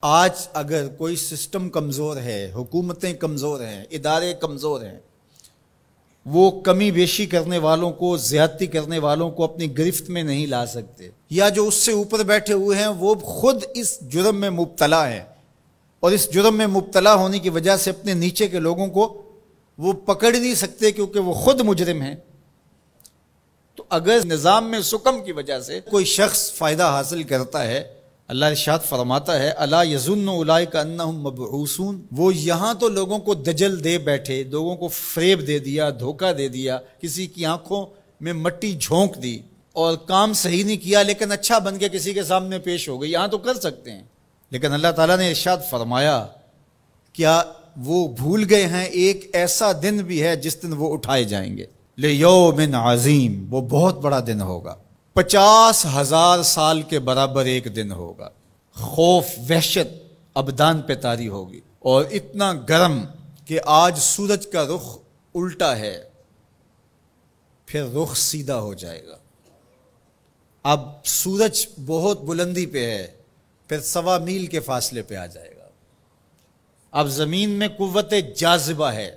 آج اگر کوئی سسٹم کمزور ہے، حکومتیں کمزور ہیں، ادارے کمزور ہیں، وہ کمی بیشی کرنے والوں کو، زیادتی کرنے والوں کو اپنی گرفت میں نہیں لا سکتے، یا جو اس سے اوپر بیٹھے ہوئے ہیں وہ خود اس جرم میں مبتلا ہیں، اور اس جرم میں مبتلا ہونے کی وجہ سے اپنے نیچے کے لوگوں کو وہ پکڑ نہیں سکتے کیونکہ وہ خود مجرم ہیں۔ تو اگر نظام میں سکم کی وجہ سے کوئی شخص فائدہ حاصل کرتا ہے، اللہ ارشاد فرماتا ہے الا یظن اولئک انہم مبعوثون، وہ یہاں تو لوگوں کو دجل دے بیٹھے، لوگوں کو فریب دے دیا، دھوکہ دے دیا، کسی کی آنکھوں میں مٹی جھونک دی اور کام صحیح نہیں کیا لیکن اچھا بن کے کسی کے سامنے پیش ہو گئی، یہاں تو کر سکتے ہیں، لیکن اللہ تعالیٰ نے ارشاد فرمایا کیا وہ بھول گئے ہیں ایک ایسا دن بھی ہے جس دن وہ اٹھائے جائیں گے، لیوم عظیم، وہ بہت بڑا دن ہوگا، 50,000 سال کے برابر ایک دن ہوگا، خوف وحشت ابدان پہ طاری ہوگی، اور اتنا گرم کہ آج سورج کا رخ الٹا ہے پھر رخ سیدھا ہو جائے گا، اب سورج بہت بلندی پہ ہے پھر 1.25 میل کے فاصلے پہ آ جائے گا، اب زمین میں قوت جاذبہ ہے،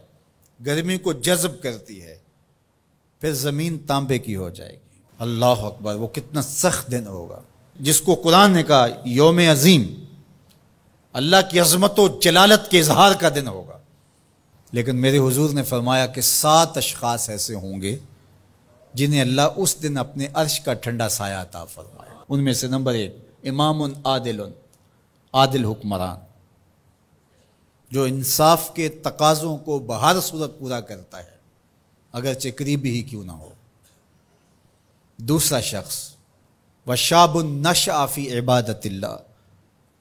گرمی کو جذب کرتی ہے، پھر زمین تانبے کی ہو جائے گی۔ اللہ اکبر، وہ کتنا سخت دن ہوگا جس کو قرآن نے کہا یوم عظیم، اللہ کی عظمت و جلالت کے اظہار کا دن ہوگا، لیکن میرے حضور نے فرمایا کہ 7 اشخاص ایسے ہوں گے جنہیں اللہ اس دن اپنے عرش کا ٹھنڈا سایہ عطا فرمایا، ان میں سے نمبر 1 امام عادل، عادل حکمران جو انصاف کے تقاضوں کو بہر صورت پورا کرتا ہے اگرچہ قریبی ہی کیوں نہ ہو۔ دوسرا شخص وشاب نشأ فی عبادت اللہ،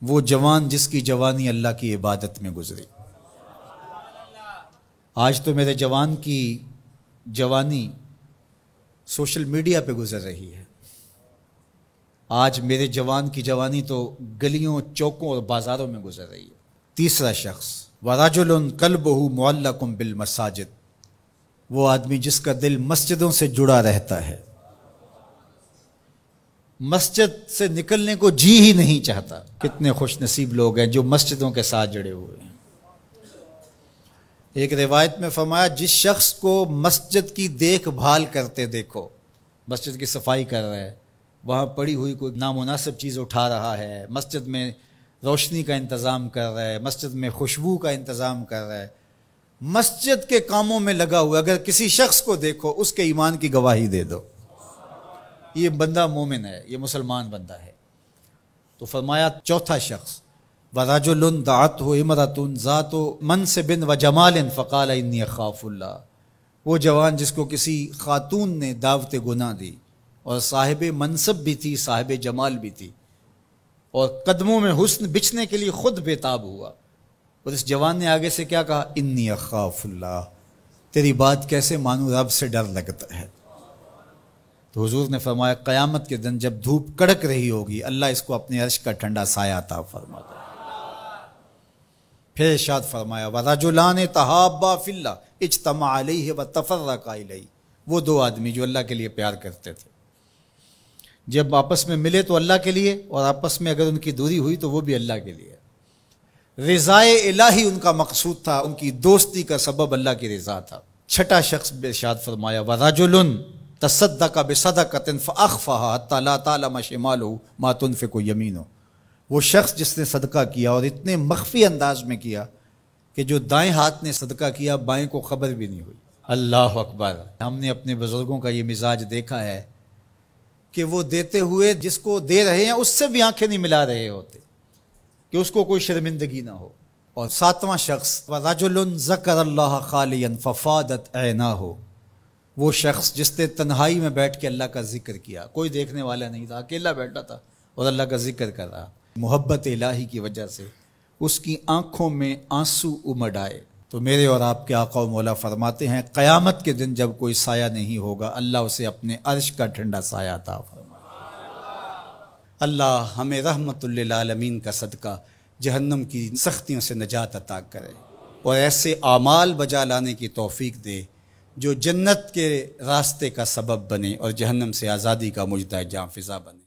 وہ جوان جس کی جوانی اللہ کی عبادت میں گزری۔ آج تو میرے جوان کی جوانی سوشل میڈیا پہ گزر رہی ہے، آج میرے جوان کی جوانی تو گلیوں چوکوں اور بازاروں میں گزر رہی ہے۔ تیسرا شخص ورجل قلبہ معلق بالمساجد، وہ آدمی جس کا دل مسجدوں سے جڑا رہتا ہے، مسجد سے نکلنے کو جی ہی نہیں چاہتا۔ کتنے خوش نصیب لوگ ہیں جو مسجدوں کے ساتھ جڑے ہوئے ہیں۔ ایک روایت میں فرمایا جس شخص کو مسجد کی دیکھ بھال کرتے دیکھو، مسجد کی صفائی کر رہا ہے، وہاں پڑی ہوئی کوئی نامناسب چیز اٹھا رہا ہے، مسجد میں روشنی کا انتظام کر رہا ہے، مسجد میں خوشبو کا انتظام کر رہا ہے، مسجد کے کاموں میں لگا ہوا، اگر کسی شخص کو دیکھو اس کے ایمان کی گواہی دے دو، یہ بندہ مومن ہے، یہ مسلمان بندہ ہے۔ تو فرمایا چوتھا شخص وَرَجُلٌ دَعَتْهُ امْرَأَةٌ ذَاتُ مَنْصِبٍ وَجَمَالٍ فَقَالَ إِنِّي أَخَافُ اللَّهَ، وہ جوان جس کو کسی خاتون نے دعوت گناہ دی اور صاحب منصب بھی تھی، صاحب جمال بھی تھی، اور قدموں میں حسن بچھنے کے لیے خود بےتاب ہوا، اور اس جوان نے آگے سے کیا کہا انی اخاف اللہ، تیری بات کیسے مانوں، رب سے ڈر لگتا ہے۔ تو حضور نے فرمایا قیامت کے دن جب دھوپ کڑک رہی ہوگی اللہ اس کو اپنے عرش کا ٹھنڈا سایہ عطا فرماتا ہے۔ پھر ارشاد فرمایا وَرَجُلَانِ تَحَابَّا فِي اللَّهِ اجْتَمَعَ عَلَيْهِ وَتَفَرَّقَا إِلَيْهِ، وہ 2 آدمی جو اللہ کے لیے پیار کرتے تھے، جب آپس میں ملے تو اللہ کے لیے، اور آپس میں اگر ان کی دوری ہوئی تو وہ بھی اللہ کے لیے۔ رضائے الہی ان کا مقصود تھا، ان کی دوستی کا سبب اللہ کی رضا تھا۔ چھٹا شخص ارشاد فرمایا وَرَجُلٌ تَصَدَّقَ بِصَدَقَةٍ فَأَخْفَاهَا حَتَّى لَا تَعْلَمَ شِمَالُهُ مَا تُنْفِقُ يَمِينُهُ، وہ شخص جس نے صدقہ کیا اور اتنے مخفی انداز میں کیا کہ جو دائیں ہاتھ نے صدقہ کیا بائیں کو خبر بھی نہیں ہوئی۔ اللہ اکبر، ہم نے اپنے بزرگوں کا یہ مزاج دیکھا ہے کہ وہ دیتے ہوئے جس کو دے رہے ہیں اس سے بھی آنکھیں نہیں ملا رہے ہوتے کہ اس کو کوئی شرمندگی نہ ہو۔ اور 7واں شخص وَرَجُلٌ ذَكَرَ اللَّهَ خَالِيًا فَفَاضَتْ عَيْنَاهُ، وہ شخص جس نے تنہائی میں بیٹھ کے اللہ کا ذکر کیا، کوئی دیکھنے والا نہیں تھا، اکیلا بیٹھا تھا اور اللہ کا ذکر کر رہا، محبت الہی کی وجہ سے اس کی آنکھوں میں آنسو امڈ آئے۔ تو میرے اور آپ کے آقا و مولا فرماتے ہیں قیامت کے دن جب کوئی سایہ نہیں ہوگا اللہ اسے اپنے عرش کا ٹھنڈا سایہ عطا فرمائے۔ اللہ ہمیں رحمت للعالمین کا صدقہ جہنم کی سختیوں سے نجات عطا کرے اور ایسے اعمال بجا لانے کی توفیق دے جو جنت کے راستے کا سبب بنے اور جہنم سے آزادی کا مجدہ جاں فضا بنے۔